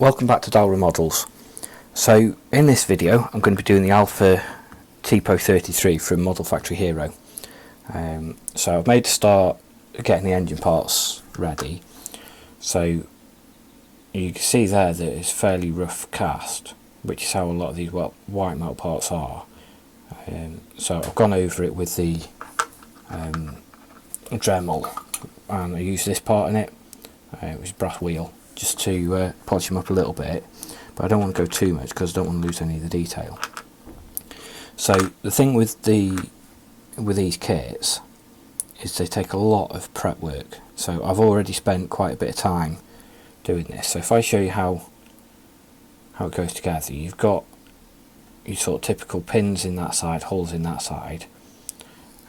Welcome back to Dalra Models. So in this video I'm going to be doing the Alpha Tipo 33 from Model Factory Hiro. So I've made a start getting the engine parts ready. So you can see there that it's fairly rough cast, which is how a lot of these white metal parts are. So I've gone over it with the Dremel, and I use this part in it, which is brass wheel, just to polish them up a little bit, but I don't want to go too much because I don't want to lose any of the detail. So the thing with these kits is they take a lot of prep work. So I've already spent quite a bit of time doing this. So if I show you how it goes together, you've got your sort of typical pins in that side, holes in that side,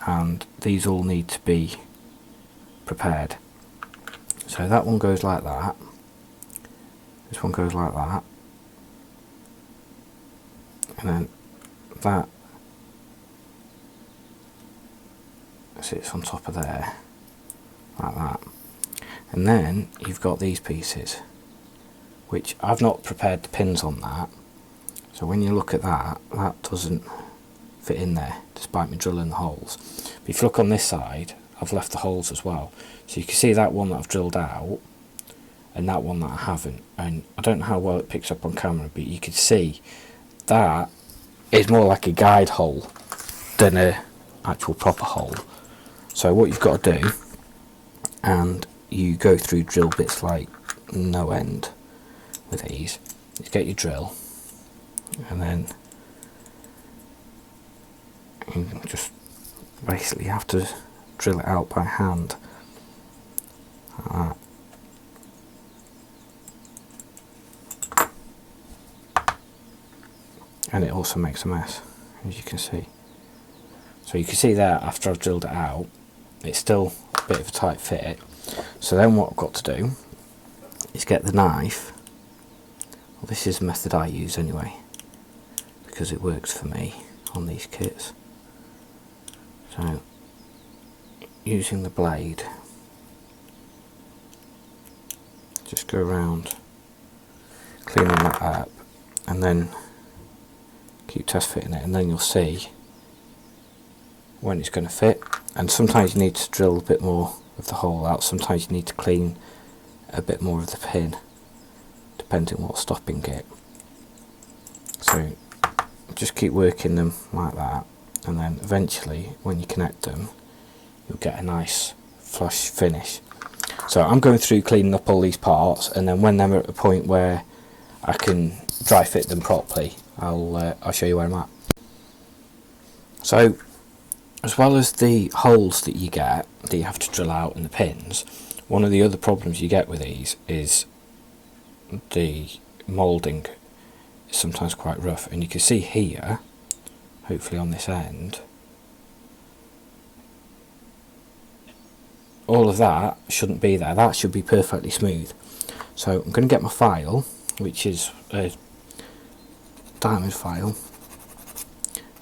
and these all need to be prepared. So that one goes like that, this one goes like that, and then that sits on top of there, like that. And then you've got these pieces, which I've not prepared the pins on that, so when you look at that, that doesn't fit in there, despite me drilling the holes. But if you look on this side, I've left the holes as well. So you can see that one that I've drilled out, and that one that I haven't. And I don't know how well it picks up on camera, but you can see that is more like a guide hole than an actual proper hole. So what you've got to do, and you go through drill bits like no end with these, is get your drill, and then you just basically have to drill it out by hand like that. And it also makes a mess, as you can see. So you can see there, after I've drilled it out, it's still a bit of a tight fit. So then what I've got to do is get the knife. Well, this is the method I use anyway, because it works for me on these kits. So using the blade, just go around cleaning that up, and then keep test fitting it, and then you'll see when it's going to fit. And sometimes you need to drill a bit more of the hole out, sometimes you need to clean a bit more of the pin, depending on what's stopping it. So just keep working them like that, and then eventually when you connect them, you'll get a nice flush finish. So I'm going through cleaning up all these parts, and then when they're at a point where I can dry fit them properly, I'll show you where I'm at. So as well as the holes that you get that you have to drill out and the pins, one of the other problems you get with these is the moulding is sometimes quite rough, and you can see here, hopefully on this end, all of that shouldn't be there. That should be perfectly smooth. So I'm going to get my file, which is a diamond file,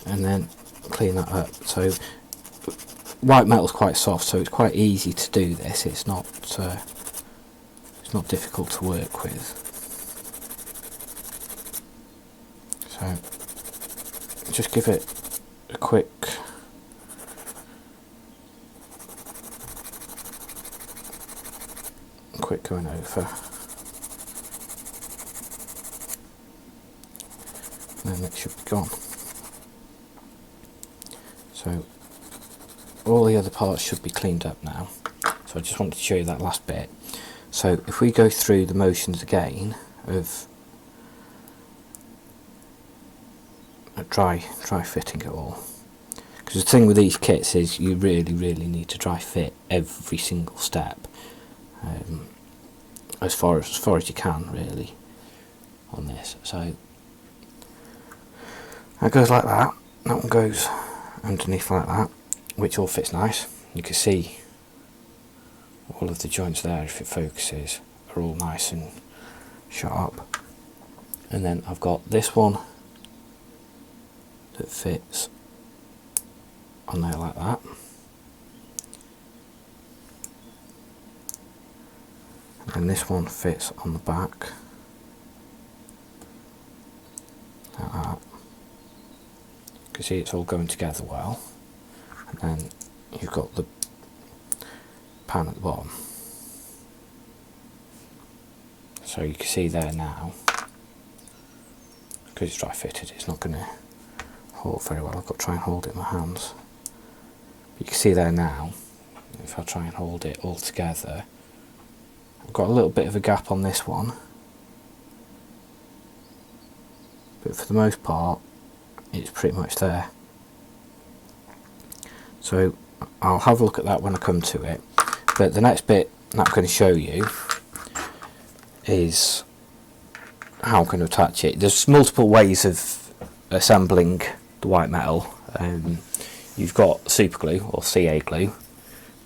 and then clean that up. So white metal's quite soft, so it's quite easy to do this. It's not difficult to work with. So just give it a quick going over, and then it should be gone. So all the other parts should be cleaned up now. So I just wanted to show you that last bit. So if we go through the motions again of dry fitting it all, because the thing with these kits is you really need to dry fit every single step, as far as you can really on this. So that goes like that. That one goes underneath like that, which all fits nice. You can see all of the joints there, if it focuses, are all nice and shot up. And then I've got this one that fits on there like that, and this one fits on the back can see it's all going together well. And then you've got the pan at the bottom. So you can see there now, because it's dry fitted, it's not going to hold very well. I've got to try and hold it in my hands. But you can see there now, if I try and hold it all together, I've got a little bit of a gap on this one, but for the most part it's pretty much there. So I'll have a look at that when I come to it, but the next bit that I'm going to show you is how I'm going to attach it. There's multiple ways of assembling the white metal. You've got super glue or CA glue,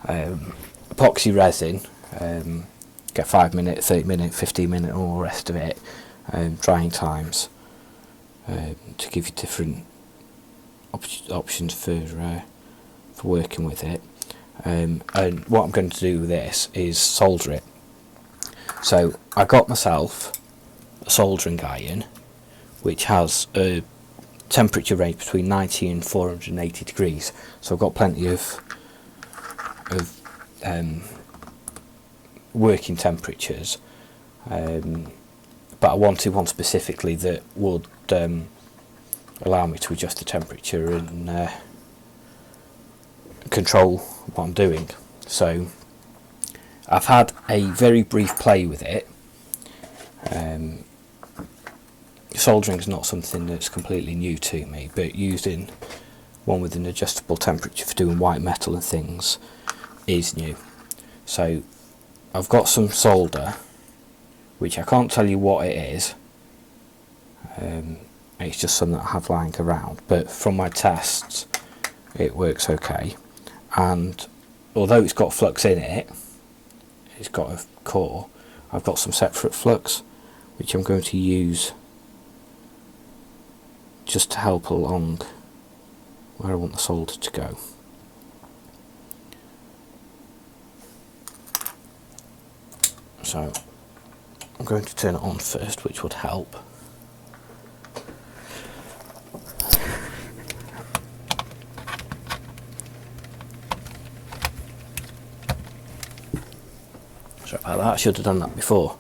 epoxy resin, get 5 minute, 30 minute, 15 minute, and all the rest of it, drying times, to give you different options for working with it. And what I'm going to do with this is solder it. So I got myself a soldering iron which has a temperature range between 90 and 480 degrees, so I've got plenty of working temperatures, but I wanted one specifically that would allow me to adjust the temperature and control what I'm doing. So I've had a very brief play with it. Soldering is not something that's completely new to me, but using one with an adjustable temperature for doing white metal and things is new. So I've got some solder, which I can't tell you what it is. It's just something that I have lying around, but from my tests it works okay. And although it's got flux in it, it's got a core, I've got some separate flux which I'm going to use just to help along where I want the solder to go. So I'm going to turn it on first, which would help. Sorry about that, I should have done that before.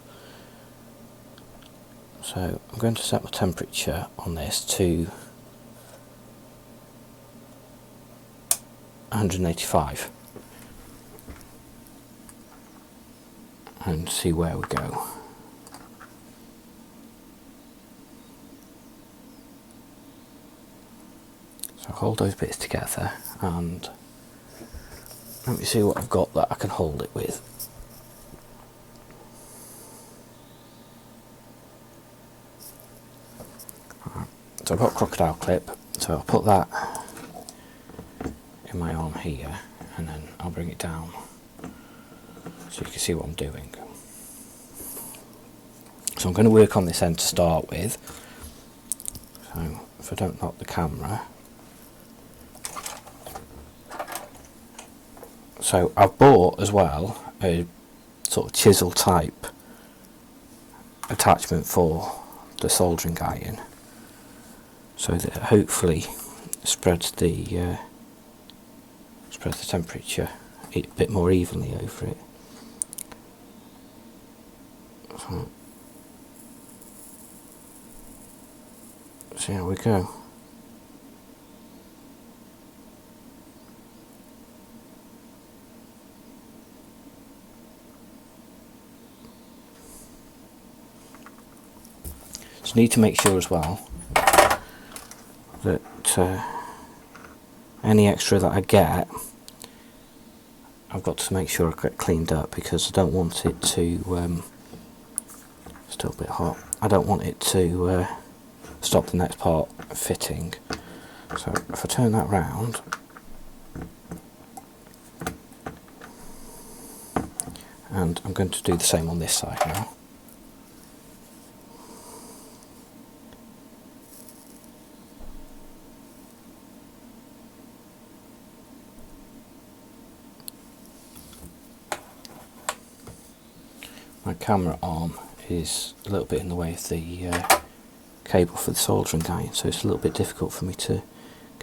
So I'm going to set my temperature on this to 185 and see where we go. So hold those bits together and let me see what I've got that I can hold it with. So I've got a crocodile clip, so I'll put that in my arm here and then I'll bring it down so you can see what I'm doing. So I'm going to work on this end to start with. So if I don't knock the camera. So I've bought as well a sort of chisel type attachment for the soldering iron, so that it hopefully spreads the temperature a bit more evenly over it. So here we go. So need to make sure as well that any extra that I get, I've got to make sure I get cleaned up, because I don't want it to still a bit hot. I don't want it to stop the next part fitting. So if I turn that round, and I'm going to do the same on this side now. My camera arm is a little bit in the way of the cable for the soldering iron, so it's a little bit difficult for me to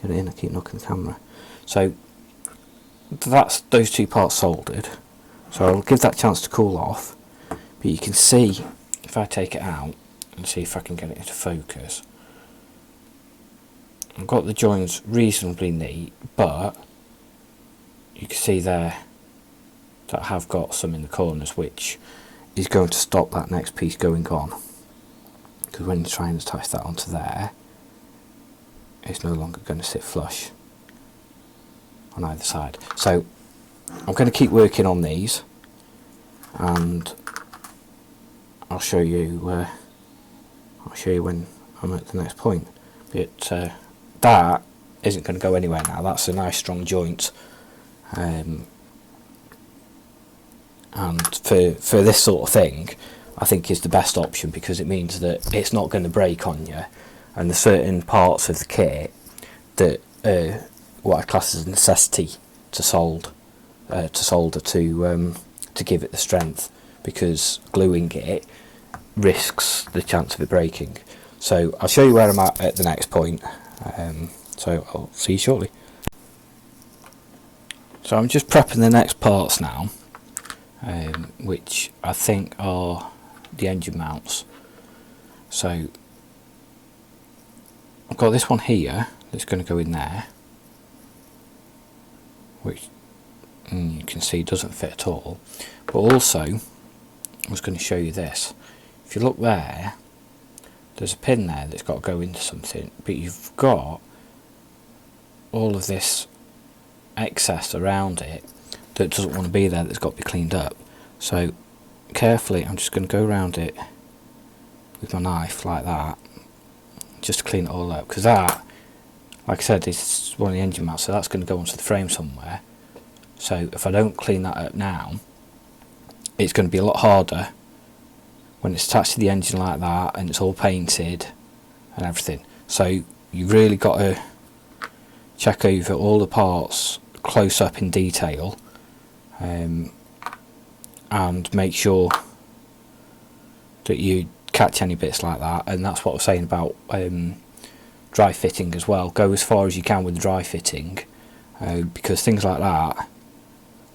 Get it in, I keep knocking the camera. So that's those two parts soldered. So I'll give that a chance to cool off. But you can see, if I take it out, and see if I can get it into focus, I've got the joins reasonably neat, but you can see there that I have got some in the corners, which is going to stop that next piece going on, because when you try and attach that onto there, it's no longer going to sit flush on either side. So I'm going to keep working on these, and I'll show you when I'm at the next point. But that isn't going to go anywhere now. That's a nice strong joint, and for this sort of thing, I think is the best option, because it means that it's not going to break on you, and there's certain parts of the kit that what I class as a necessity to solder to give it the strength, because gluing it risks the chance of it breaking. So I'll show you where I'm at the next point. So I'll see you shortly. So I'm just prepping the next parts now, which I think are the engine mounts. So I've got this one here that's going to go in there, which you can see doesn't fit at all. But also, I was going to show you this. If you look there, there's a pin there that's got to go into something, but you've got all of this excess around it that doesn't want to be there, that's got to be cleaned up. So carefully, I'm just going to go around it with my knife like that, just to clean it all up, because that, like I said, is one of the engine mounts, so that's going to go onto the frame somewhere. So if I don't clean that up now, it's going to be a lot harder when it's attached to the engine like that and it's all painted and everything. So you've really got to check over all the parts close up in detail, and make sure that you catch any bits like that. And that's what I was saying about dry fitting as well. Go as far as you can with the dry fitting, because things like that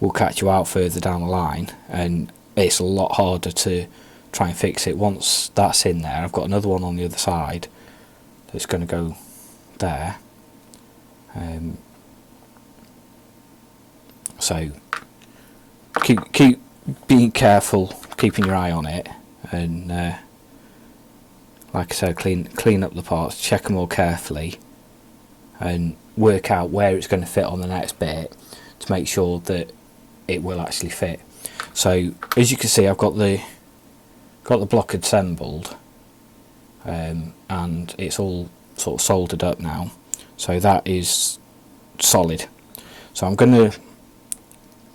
will catch you out further down the line, and it's a lot harder to try and fix it once that's in there. I've got another one on the other side that's going to go there, so keep being careful, keeping your eye on it, and like I said, clean up the parts, check them all carefully, and work out where it's going to fit on the next bit to make sure that it will actually fit. So as you can see, I've got the block assembled, and it's all sort of soldered up now, so that is solid. So I'm going to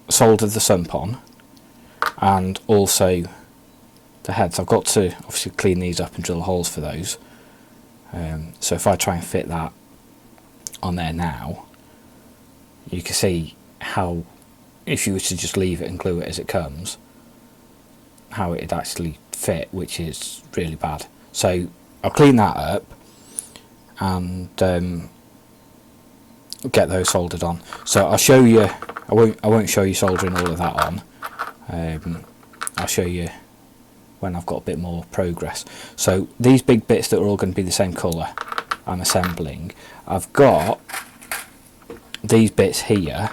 solder the sump on, and also the heads. I've got to obviously clean these up and drill holes for those, so if I try and fit that on there now, you can see how, if you were to just leave it and glue it as it comes, how it'd actually fit, which is really bad. So I'll clean that up and get those soldered on. So I'll show you, I won't show you soldering all of that on, I'll show you when I've got a bit more progress. So these big bits that are all going to be the same colour I'm assembling, I've got these bits here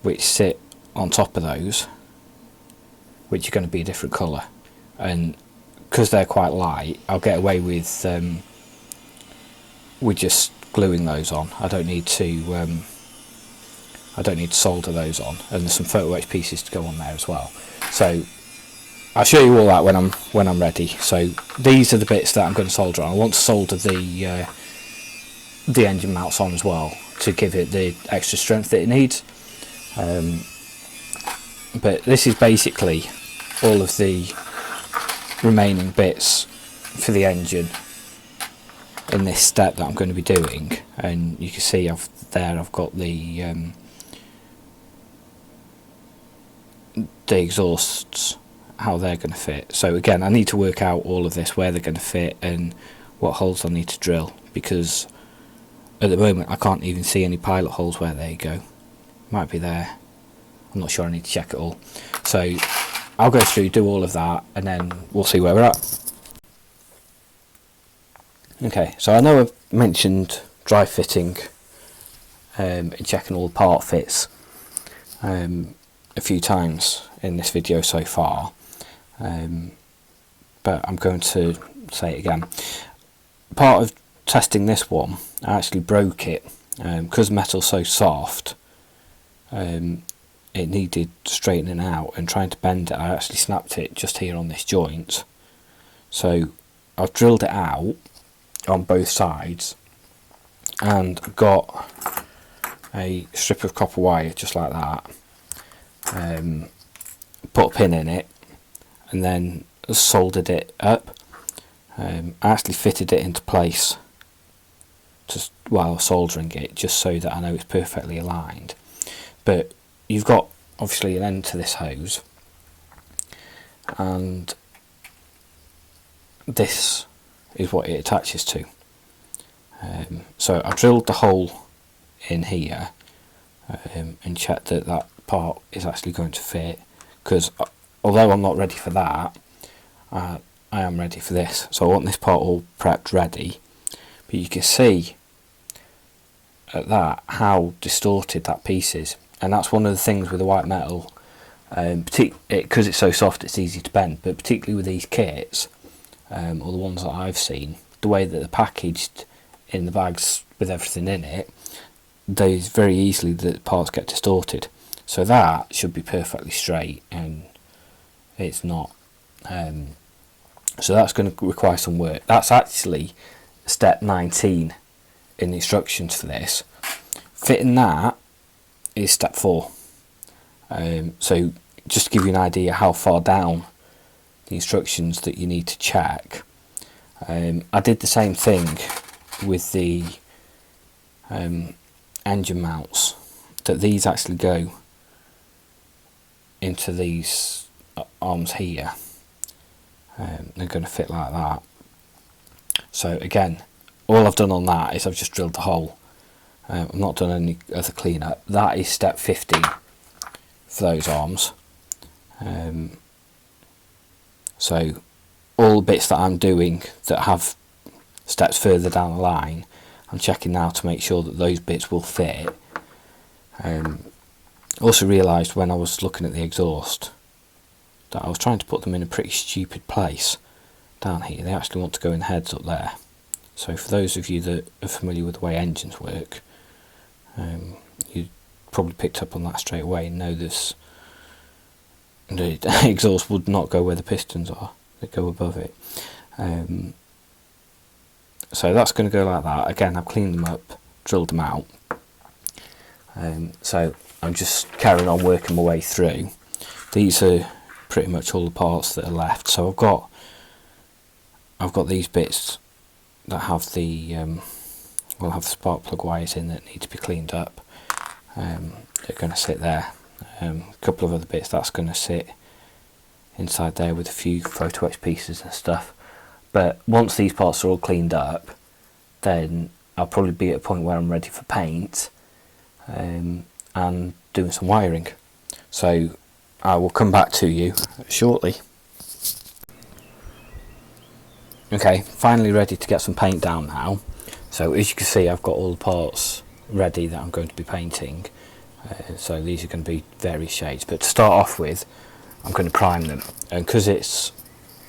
which sit on top of those, which are going to be a different colour, and because they're quite light, I'll get away with just gluing those on. I don't need to solder those on, and there's some photo etch pieces to go on there as well. So I'll show you all that when I'm ready. So these are the bits that I'm going to solder on. I want to solder the engine mounts on as well to give it the extra strength that it needs. But this is basically all of the remaining bits for the engine in this step that I'm going to be doing, and you can see I've got the exhausts, how they're going to fit. So again, I need to work out all of this, where they're going to fit and what holes I need to drill, because at the moment I can't even see any pilot holes where they go. Might be there, I'm not sure, I need to check it all. So I'll go through, do all of that, and then we'll see where we're at. Okay, so I know I've mentioned dry fitting and checking all the part fits a few times in this video so far, but I'm going to say it again. Part of testing this one, I actually broke it because metal's so soft. It needed straightening out, and trying to bend it, I actually snapped it just here on this joint. So I've drilled it out on both sides and got a strip of copper wire just like that, put a pin in it and then soldered it up. I actually fitted it into place just while soldering it, just so that I know it's perfectly aligned. But you've got obviously an end to this hose, and this is what it attaches to. So I drilled the hole in here and checked that that part is actually going to fit, because although I'm not ready for that, I am ready for this. So I want this part all prepped ready, but you can see at that how distorted that piece is, and that's one of the things with the white metal, because it's so soft it's easy to bend, but particularly with these kits, or the ones that I've seen, the way that they're packaged in the bags with everything in it, those very easily the parts get distorted. So that should be perfectly straight, and it's not. So that's going to require some work. That's actually step 19 in the instructions for this. Fitting that is step 4. So just to give you an idea how far down the instructions that you need to check, I did the same thing with the engine mounts, that these actually go into these arms here. They're going to fit like that. So again, all I've done on that is I've just drilled the hole. I've not done any other cleanup. That is step 15 for those arms. So all the bits that I'm doing that have steps further down the line, I'm checking now to make sure that those bits will fit. Also realised when I was looking at the exhaust that I was trying to put them in a pretty stupid place down here. They actually want to go in heads up there. So for those of you that are familiar with the way engines work, you probably picked up on that straight away and know this. The exhaust would not go where the pistons are, they go above it. So that's going to go like that. Again, I've cleaned them up, drilled them out. So I'm just carrying on working my way through. These are pretty much all the parts that are left. So I've got these bits that have the will have the spark plug wires in that need to be cleaned up. They're going to sit there. A couple of other bits that's going to sit inside there with a few photo etch pieces and stuff. But once these parts are all cleaned up, then I'll probably be at a point where I'm ready for paint and doing some wiring. So I will come back to you shortly. Okay, finally ready to get some paint down now. So as you can see, I've got all the parts ready that I'm going to be painting. So these are going to be various shades, but to start off with, I'm going to prime them, and because it's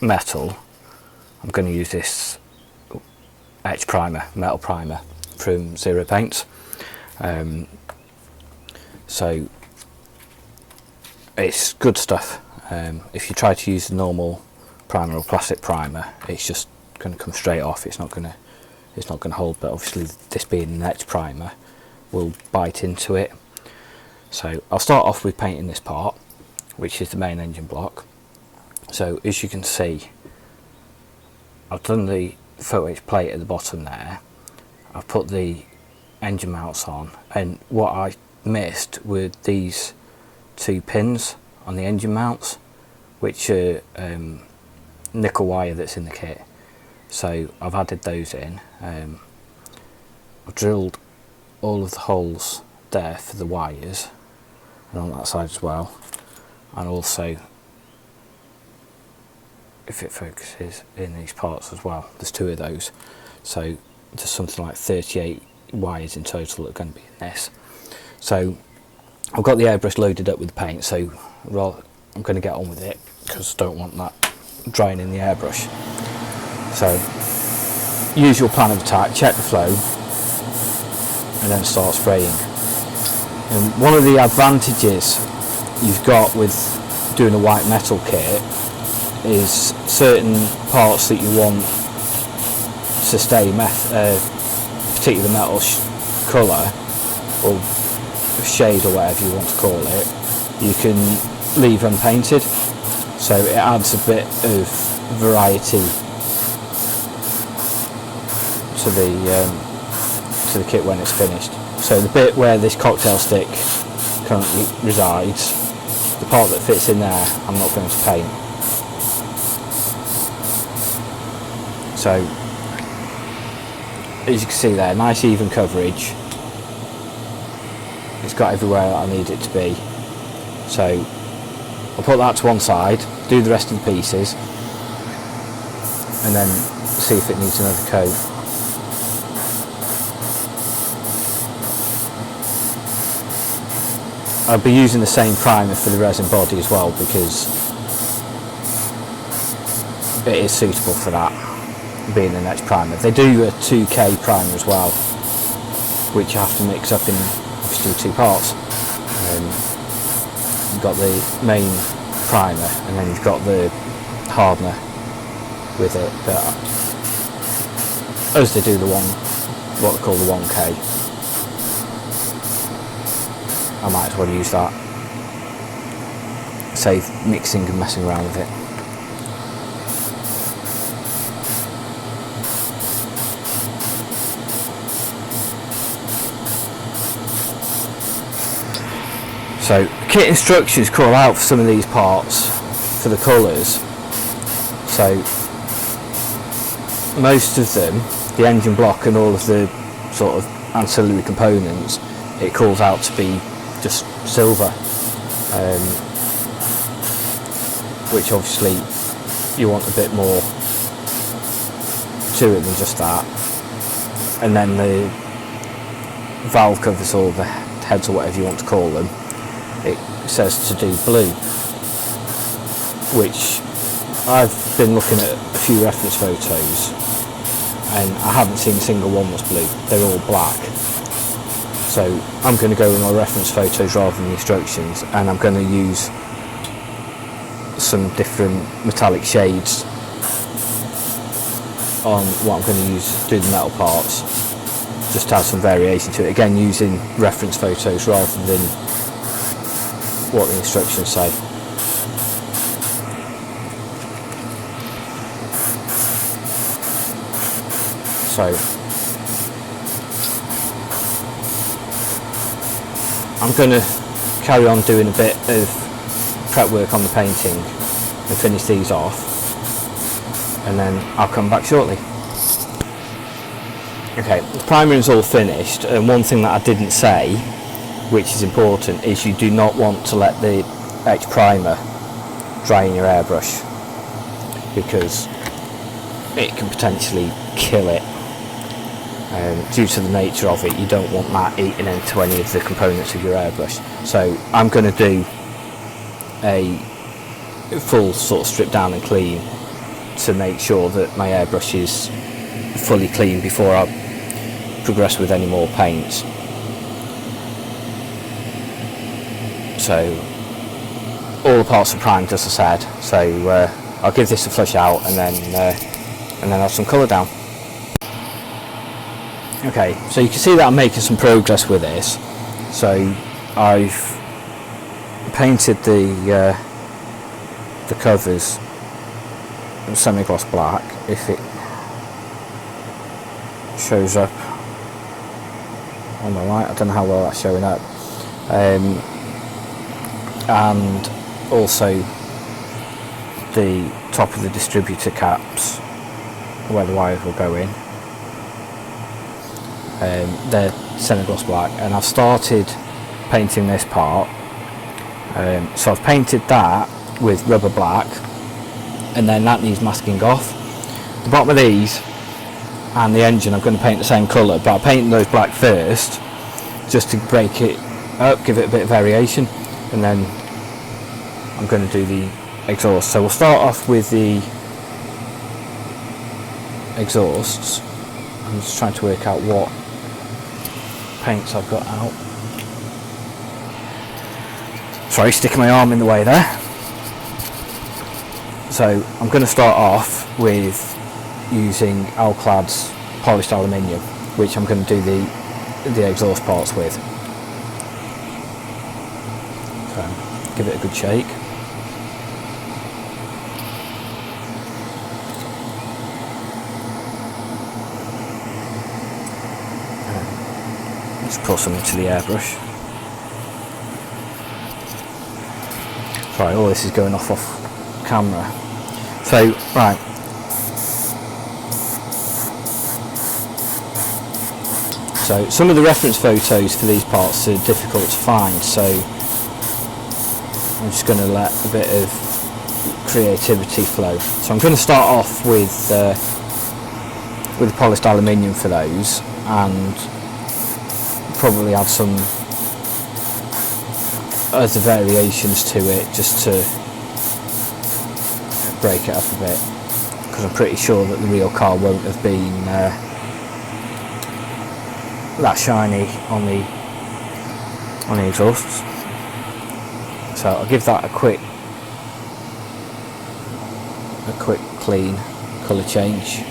metal, I'm going to use this etch primer, metal primer from Zero Paints. So it's good stuff. If you try to use the normal primer or plastic primer, it's just going to come straight off. It's not going to hold. But obviously, this being an etch primer, will bite into it. So I'll start off with painting this part, which is the main engine block. So as you can see, I've done the photo etch plate at the bottom there. I've put the engine mounts on, and what I missed were these 2 pins on the engine mounts, which are nickel wire that's in the kit. So I've added those in. I've drilled all of the holes there for the wires, and on that side as well, and also, if it focuses, in these parts as well. There's 2 of those, so there's something like 38 wires in total that are going to be in this. So I've got the airbrush loaded up with paint, so I'm going to get on with it because I don't want that drying in the airbrush. So usual plan of attack, check the flow and then start spraying. And one of the advantages you've got with doing a white metal kit is certain parts that you want to stay particular metal colour or shade or whatever you want to call it, you can leave unpainted, so it adds a bit of variety to the kit when it's finished. So the bit where this cocktail stick currently resides, the part that fits in there, I'm not going to paint. So as you can see there, nice even coverage. It's got everywhere that I need it to be. So I'll put that to one side, do the rest of the pieces, and then see if it needs another coat. I'll be using the same primer for the resin body as well, because it is suitable for that, being the next primer. They do a 2K primer as well, which you have to mix up in obviously 2 parts. You've got the main primer and then you've got the hardener with it, but as they do what they call the 1K, I might as well use that, save mixing and messing around with it. So kit instructions call out for some of these parts for the colours. So most of them, the engine block and all of the sort of ancillary components, it calls out to be just silver, which obviously you want a bit more to it than just that. And then the valve covers, or the heads, or whatever you want to call them, it says to do blue, which I've been looking at a few reference photos and I haven't seen a single one that's blue. They're all black. So I'm going to go with my reference photos rather than the instructions, and I'm going to use some different metallic shades on what I'm going to use to do the metal parts, just to add some variation to it. Again, using reference photos rather than what the instructions say. So I'm going to carry on doing a bit of prep work on the painting and finish these off, and then I'll come back shortly. Okay, the primer is all finished, and one thing that I didn't say, which is important, is you do not want to let the etch primer dry in your airbrush, because it can potentially kill it. Due to the nature of it, you don't want that eating into any of the components of your airbrush. So I'm going to do a full sort of strip down and clean to make sure that my airbrush is fully clean before I progress with any more paints. So all the parts are primed, as I said, so I'll give this a flush out and then have some colour down. Okay, so you can see that I'm making some progress with this. So I've painted the covers semi-gloss black, if it shows up on the right. I don't know how well that's showing up. And also the top of the distributor caps where the wires will go in. they're semi-gloss black, and I've started painting this part. So I've painted that with rubber black, and then that needs masking off. The bottom of these and the engine I'm going to paint the same colour, but I'm painting those black first just to break it up, give it a bit of variation, and then I'm going to do the exhaust. So we'll start off with the exhausts. I'm just trying to work out what paints I've got out. Sorry, sticking my arm in the way there. So I'm going to start off with using Alclad's polished aluminium, which I'm going to do the exhaust parts with. So give it a good shake. Let's put some into the airbrush. Sorry, all this is going off camera. So, right. So, some of the reference photos for these parts are difficult to find, so I'm just going to let a bit of creativity flow. So I'm going to start off with polished aluminium for those, and probably add some other variations to it just to break it up a bit, because I'm pretty sure that the real car won't have been that shiny on the exhausts. So I'll give that a quick clean colour change.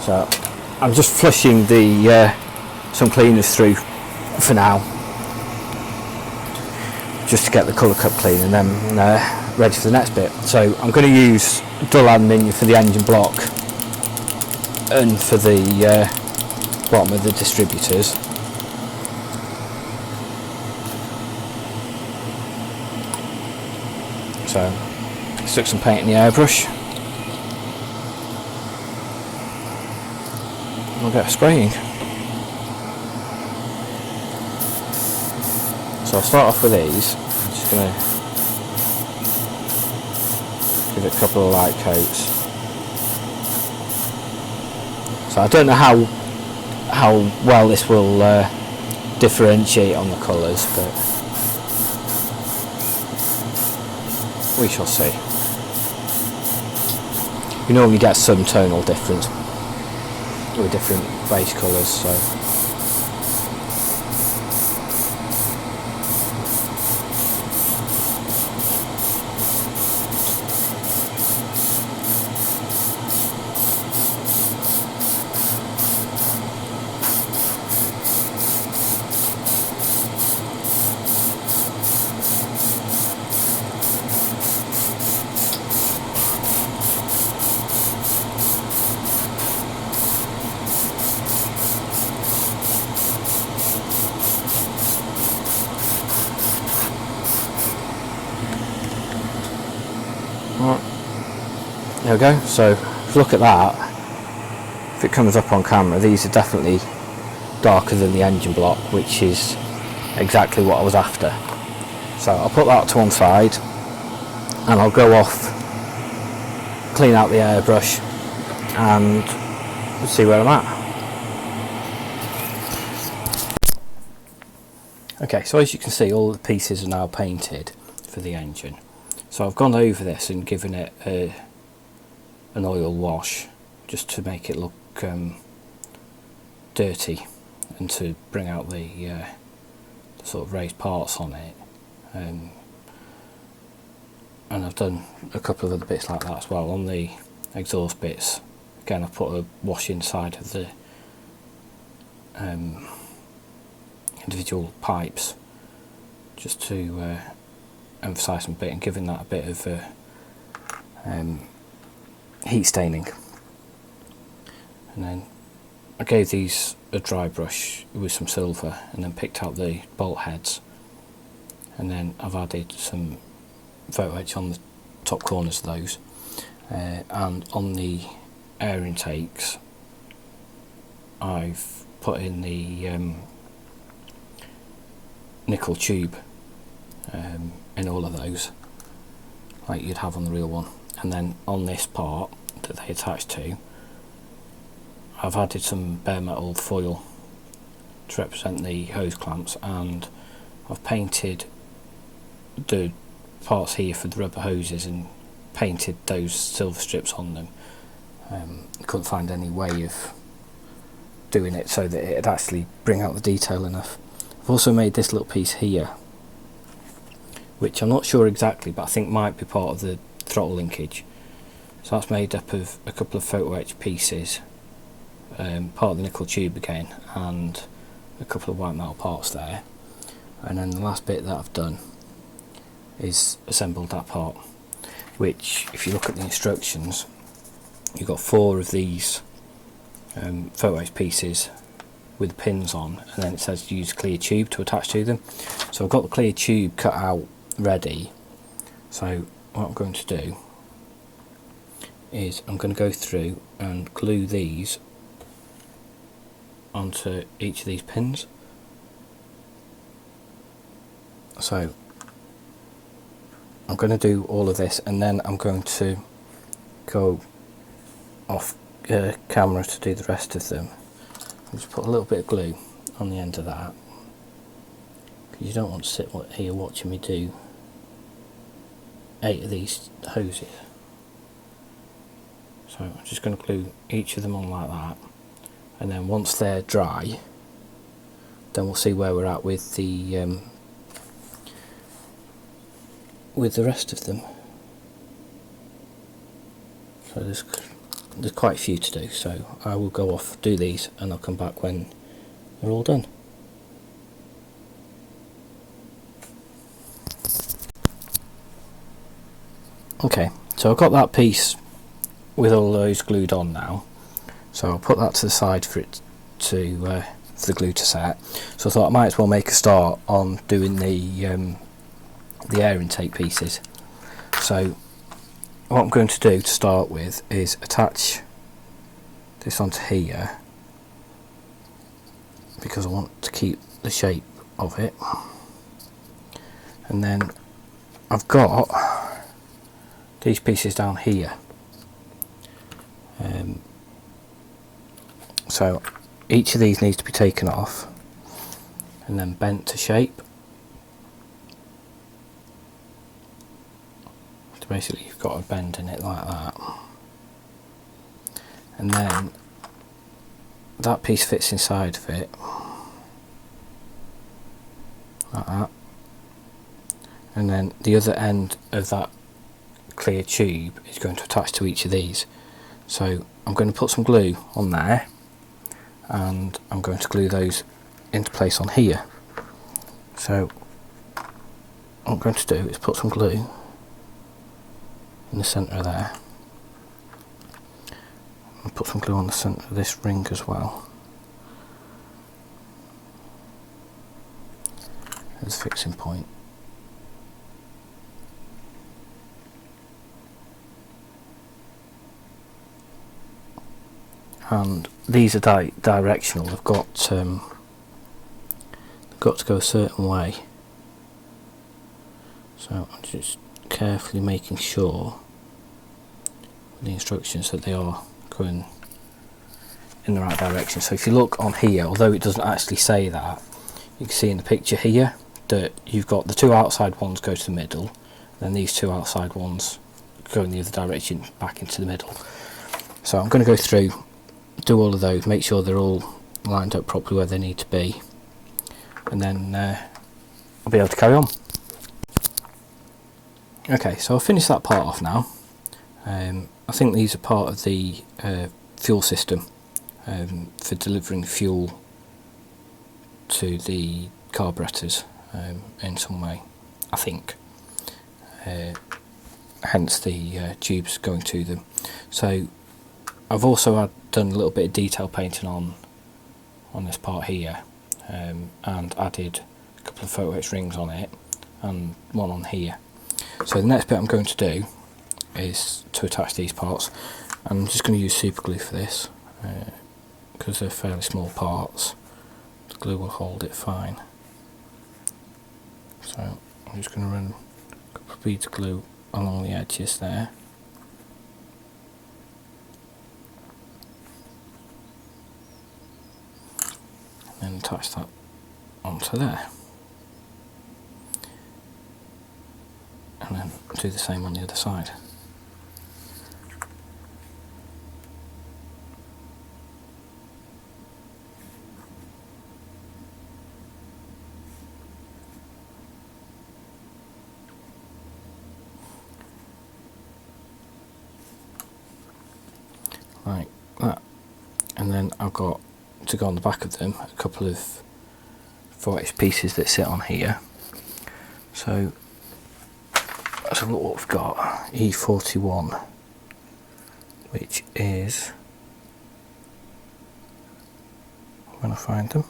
So I'm just flushing some cleaners through for now, just to get the colour cut clean, and then ready for the next bit. So I'm going to use dull aluminium for the engine block and for the bottom of the distributors. So stick some paint in the airbrush. We'll get spraying. So I'll start off with these. I'm just going to give it a couple of light coats. So I don't know how well this will differentiate on the colours, but we shall see. You normally get some tonal difference with different base colours, so there we go. So if you look at that, if it comes up on camera, these are definitely darker than the engine block, which is exactly what I was after. So I'll put that to one side, and I'll go off, clean out the airbrush, and see where I'm at. Okay, so as you can see, all the pieces are now painted for the engine. So I've gone over this and given it an oil wash just to make it look dirty and to bring out the sort of raised parts on it, and I've done a couple of other bits like that as well on the exhaust bits. Again, I've put a wash inside of the individual pipes just to emphasise some bit and giving that a bit of heat staining. And then I gave these a dry brush with some silver and then picked out the bolt heads, and then I've added some photo etch on the top corners of those, and on the air intakes I've put in the nickel tube in all of those, like you'd have on the real one. And then on this part that they attach to, I've added some bare metal foil to represent the hose clamps, and I've painted the parts here for the rubber hoses and painted those silver strips on them. Couldn't find any way of doing it so that it'd actually bring out the detail enough. I've also made this little piece here, which I'm not sure exactly, but I think might be part of the throttle linkage. So that's made up of a couple of photo etch pieces, part of the nickel tube again, and a couple of white metal parts there. And then the last bit that I've done is assembled that part, which, if you look at the instructions, you've got 4 of these photo etch pieces with pins on, and then it says use clear tube to attach to them. So I've got the clear tube cut out ready. So what I'm going to do is I'm going to go through and glue these onto each of these pins. So I'm going to do all of this, and then I'm going to go off camera to do the rest of them. I'll just put a little bit of glue on the end of that, because you don't want to sit here watching me do 8 of these hoses. So I'm just going to glue each of them on like that, and then once they're dry, then we'll see where we're at with the rest of them. So there's quite a few to do, so I will go off, do these, and I'll come back when they're all done. Okay, so I've got that piece with all those glued on now, so I'll put that to the side for it to for the glue to set. So I thought I might as well make a start on doing the air intake pieces. So what I'm going to do to start with is attach this onto here, because I want to keep the shape of it. And then I've got these pieces down here, so each of these needs to be taken off and then bent to shape. So basically you've got a bend in it like that, and then that piece fits inside of it like that, and then the other end of that clear tube is going to attach to each of these. So I'm going to put some glue on there, and I'm going to glue those into place on here. So what I'm going to do is put some glue in the centre there, and put some glue on the centre of this ring as well as a fixing point. And these are directional. They've got to go a certain way. So I'm just carefully making sure with the instructions that they are going in the right direction. So if you look on here, although it doesn't actually say that, you can see in the picture here that you've got the 2 outside ones go to the middle, then these 2 outside ones go in the other direction back into the middle. So I'm going to go through, do all of those, make sure they're all lined up properly where they need to be, and then I'll be able to carry on. Okay, so I'll finish that part off now. I think these are part of the fuel system for delivering fuel to the carburetors in some way, I think. Hence the tubes going to them. So I've also done a little bit of detail painting on on this part here, and added a couple of photo-etched rings on it and one on here. So the next bit I'm going to do is to attach these parts. I'm just going to use super glue for this because they're fairly small parts. The glue will hold it fine. So I'm just going to run a couple of beads of glue along the edges there. And then attach that onto there. And then do the same on the other side. Like that. And then I've got to go on the back of them a couple of 4-inch pieces that sit on here. So let's have a look what we've got. E41, which is, when I find them,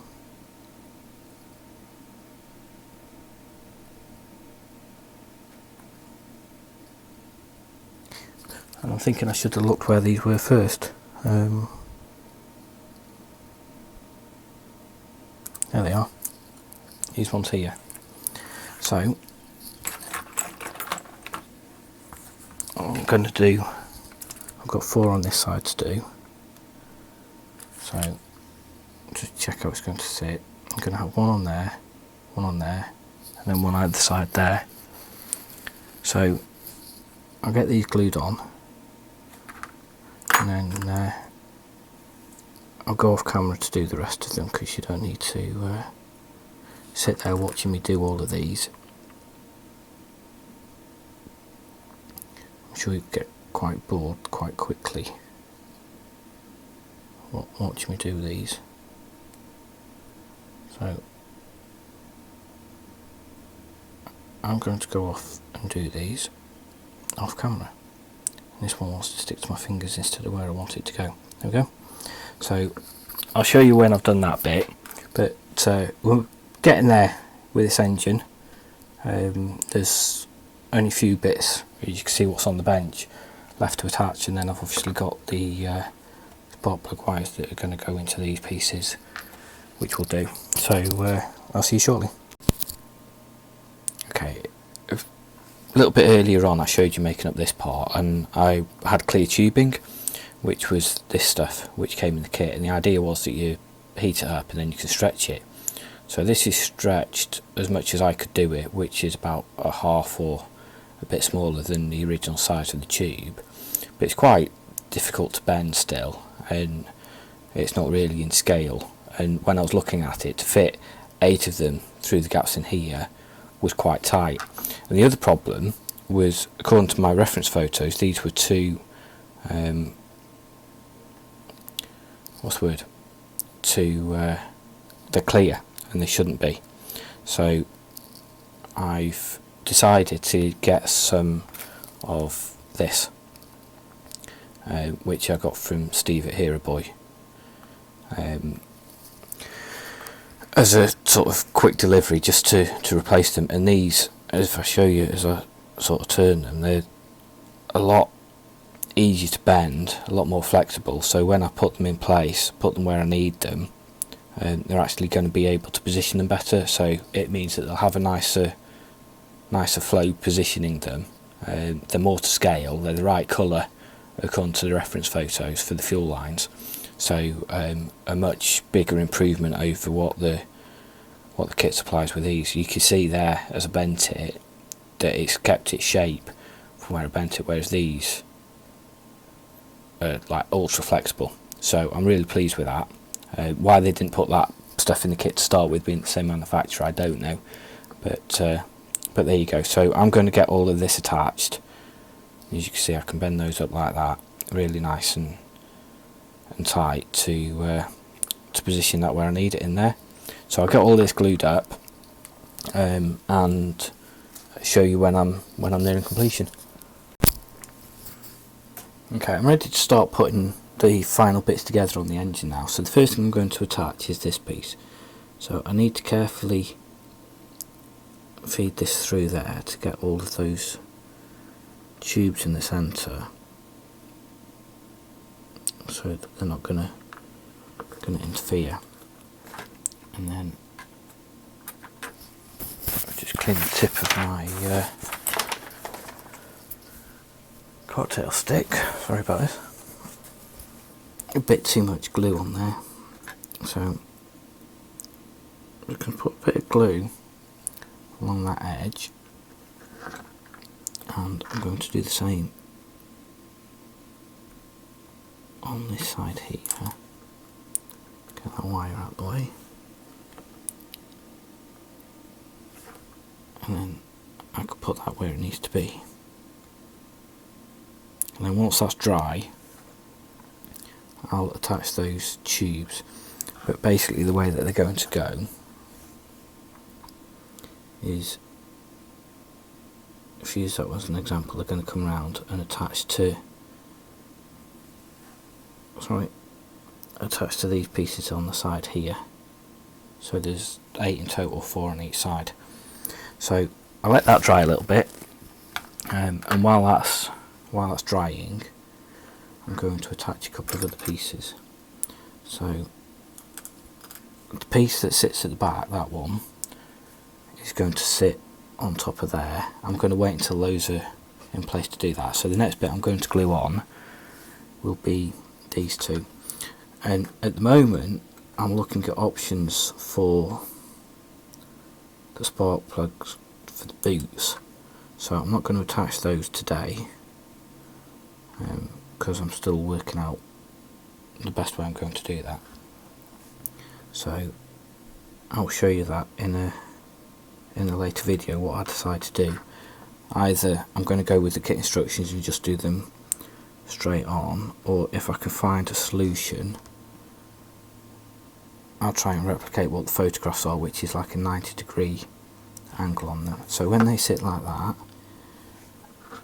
and I'm thinking I should have looked where these were first. There they are, these ones here. So I'm going to do, I've got 4 on this side to do, so just check how it's going to sit. I'm going to have one on there, and then one either side there. So I'll get these glued on, and then I'll go off camera to do the rest of them, because you don't need to sit there watching me do all of these. I'm sure you get quite bored quite quickly watching me do these. So I'm going to go off and do these off camera. And this one wants to stick to my fingers instead of where I want it to go. There we go. So I'll show you when I've done that bit, but we're getting there with this engine. There's only a few bits, you can see what's on the bench, left to attach, and then I've obviously got the spark plug wires that are going to go into these pieces, which we'll do. So I'll see you shortly. Okay, a little bit earlier on I showed you making up this part, and I had clear tubing, which was this stuff which came in the kit, and the idea was that you heat it up and then you can stretch it. So this is stretched as much as I could do it, which is about a half or a bit smaller than the original size of the tube, but it's quite difficult to bend still, and it's not really in scale. And when I was looking at it, to fit 8 of them through the gaps in here was quite tight. And the other problem was, according to my reference photos, these were too they're clear, and they shouldn't be. So I've decided to get some of this, which I got from Steve at Hiro Boy, as a sort of quick delivery, just to replace them. And these, if I show you as I sort of turn them, they're a lot easier to bend, a lot more flexible, so when I put them in place, put them where I need them, they're actually going to be able to position them better. So it means that they'll have a nicer flow positioning them. They're more to scale, they're the right colour according to the reference photos for the fuel lines, so a much bigger improvement over what the kit supplies with these. You can see there as I bent it that it's kept its shape from where I bent it, whereas these like ultra flexible. So I'm really pleased with that. Why they didn't put that stuff in the kit to start with, being the same manufacturer, I don't know, but there you go. So I'm going to get all of this attached. As you can see, I can bend those up like that, really nice and tight to position that where I need it in there. So I'll get all this glued up and show you when I'm nearing completion. Okay, I'm ready to start putting the final bits together on the engine now. So the first thing I'm going to attach is this piece. So I need to carefully feed this through there to get all of those tubes in the centre, so they're not gonna interfere. And then I'll just clean the tip of my cocktail stick. Sorry about this. A bit too much glue on there, so we can put a bit of glue along that edge, and I'm going to do the same on this side here. Get that wire out of the way, and then I could put that where it needs to be. And then once that's dry, I'll attach those tubes. But basically the way that they're going to go is, if you use that as an example, they're going to come around and attach to these pieces on the side here. So there's 8 in total, 4 on each side. So I'll let that dry a little bit, and while that's drying, I'm going to attach a couple of other pieces. So the piece that sits at the back, that one, is going to sit on top of there. I'm going to wait until those are in place to do that. So the next bit I'm going to glue on will be these two. And at the moment I'm looking at options for the spark plugs for the boots, so I'm not going to attach those today because I'm still working out the best way I'm going to do that. So I'll show you that in a later video what I decide to do. Either I'm going to go with the kit instructions and just do them straight on, or if I can find a solution, I'll try and replicate what the photographs are, which is like a 90-degree angle on them. So when they sit like that,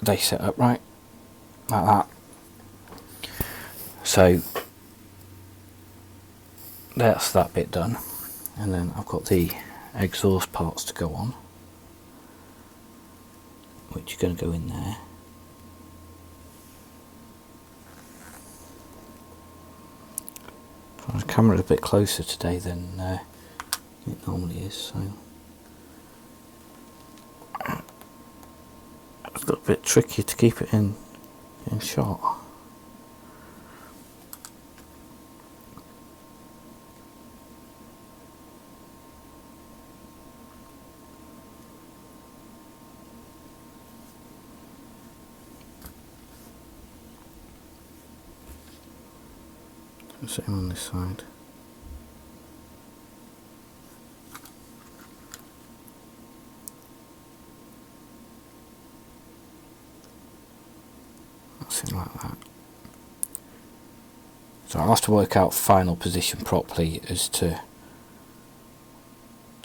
they sit upright like that. So that's that bit done, and then I've got the exhaust parts to go on, which are going to go in there. The camera's a bit closer today than it normally is, so it's a little bit tricky to keep it in shot. Same on this side. That's it like that. So I'll have to work out final position properly as to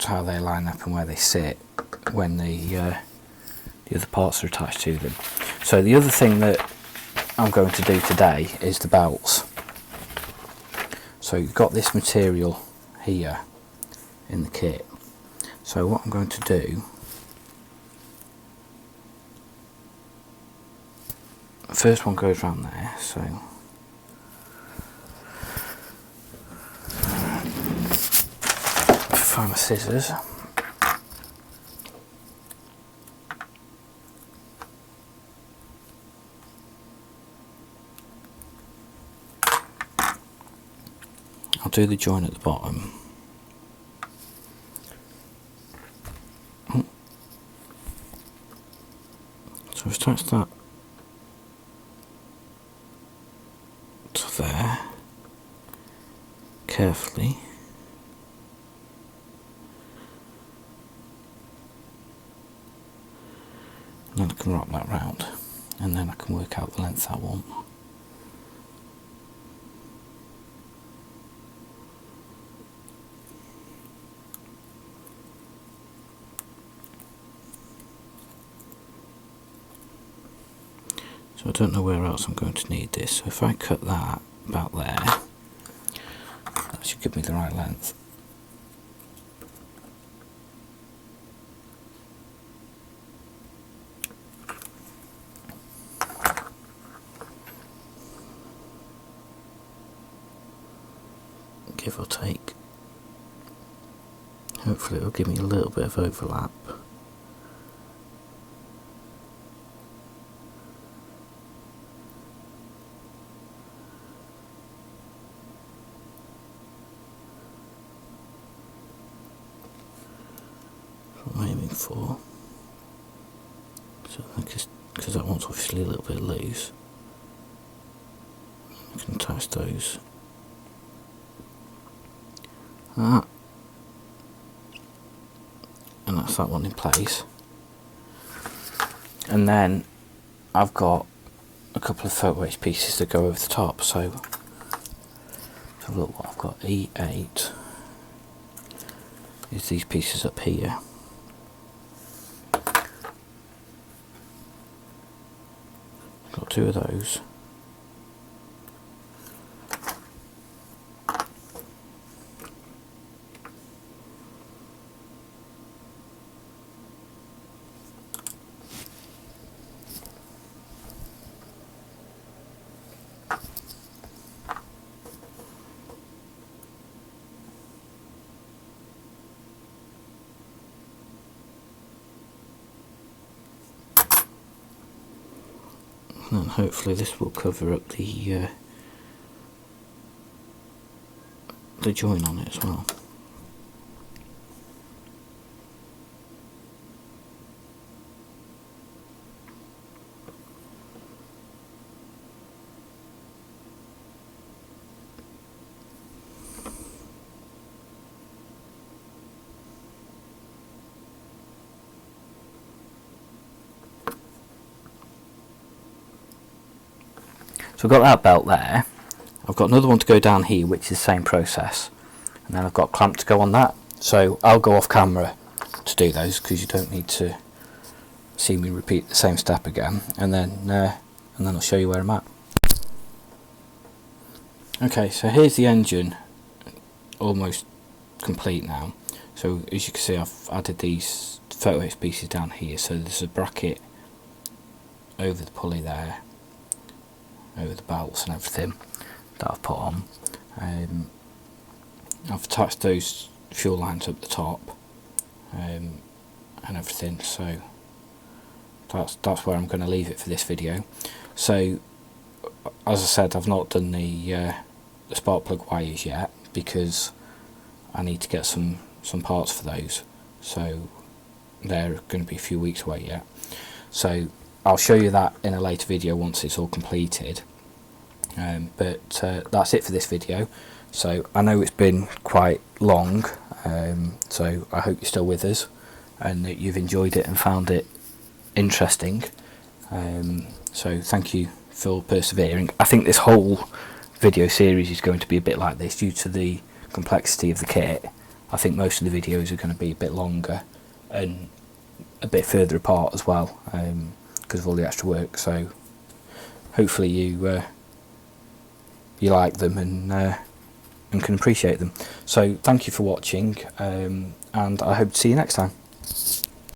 how they line up and where they sit when the other parts are attached to them. So the other thing that I'm going to do today is the belts. So you've got this material here in the kit. So what I'm going to do, the first one goes around there, so find my scissors. I'll do the join at the bottom. So attach that to there carefully. And then I can wrap that round, and then I can work out the length I want. So I don't know where else I'm going to need this, so if I cut that about there. That should give me the right length. Give or take. Hopefully it'll give me a little bit of overlap. That's what I'm aiming for. So because that one's obviously a little bit loose, I can attach those. And that's that one in place. And then I've got a couple of photo edge pieces that go over the top. So let's have a look what I've got. E8 is these pieces up here. Got two of those. And hopefully this will cover up the join on it as well. So I've got that belt there. I've got another one to go down here, which is the same process, and then I've got a clamp to go on that. So I'll go off camera to do those because you don't need to see me repeat the same step again, and then I'll show you where I'm at. Okay, so here's the engine, almost complete now. So as you can see, I've added these photo pieces down here. So there's a bracket over the pulley there, over the belts and everything that I've put on. I've attached those fuel lines up the top and everything, so that's where I'm going to leave it for this video. So as I said, I've not done the spark plug wires yet because I need to get some parts for those, so they're going to be a few weeks away yet. So I'll show you that in a later video once it's all completed. But that's it for this video. So I know it's been quite long, so I hope you're still with us and that you've enjoyed it and found it interesting. So thank you for persevering. I think this whole video series is going to be a bit like this due to the complexity of the kit. I think most of the videos are going to be a bit longer and a bit further apart as well, because of all the extra work. So hopefully you like them and can appreciate them. So thank you for watching, and I hope to see you next time.